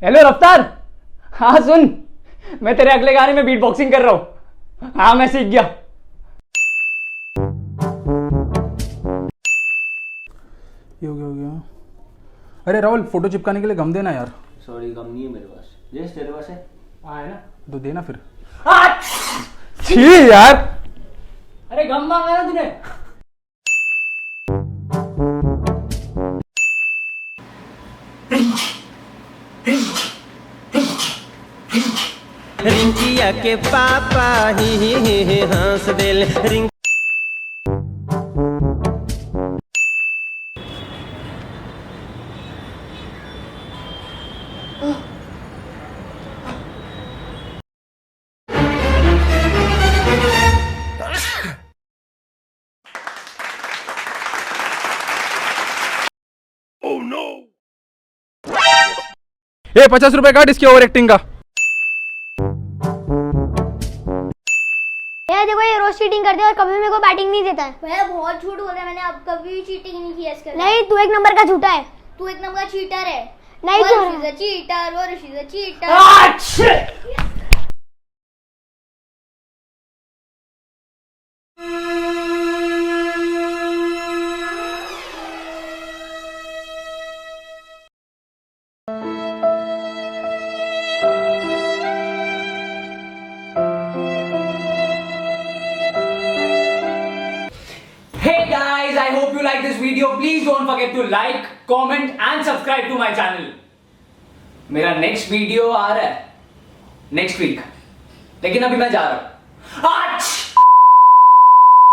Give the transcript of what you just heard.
Hello रफ्तार। हाँ सुन, मैं तेरे अगले गाने में बीट बॉक्सिंग कर रहा हूं। हाँ मैं सीख गया। ये हो गया। अरे राहुल, फोटो चिपकाने के लिए गम देना यार। सॉरी, गम नहीं है मेरे पास। जैसे तेरे पास है? हाँ है ना, तो देना फिर। छी यार, अरे गम मांगा ना तूने। रिंकिया के पापा ही हंस दिल रिंक। ये 50 रुपए काट इसकी ओवर एक्टिंग का। यार देखो, ये रोज चीटिंग करते हैं और कभी मेरे को बैटिंग नहीं देता है। भैया बहुत झूठ बोल रहा है, मैंने अब कभी भी चीटिंग नहीं किया इसके। नहीं, तू एक नंबर का झूठा है। तू एक नंबर का चीटर है। नहीं तू चीटर, वो ऋषि cheater. Hey guys, I hope you like this video. Please don't forget to like, comment and subscribe to my channel. मेरा नेक्स्ट वीडियो आ रहा है नेक्स्ट वीक, लेकिन अभी मैं जा रहा हूँ।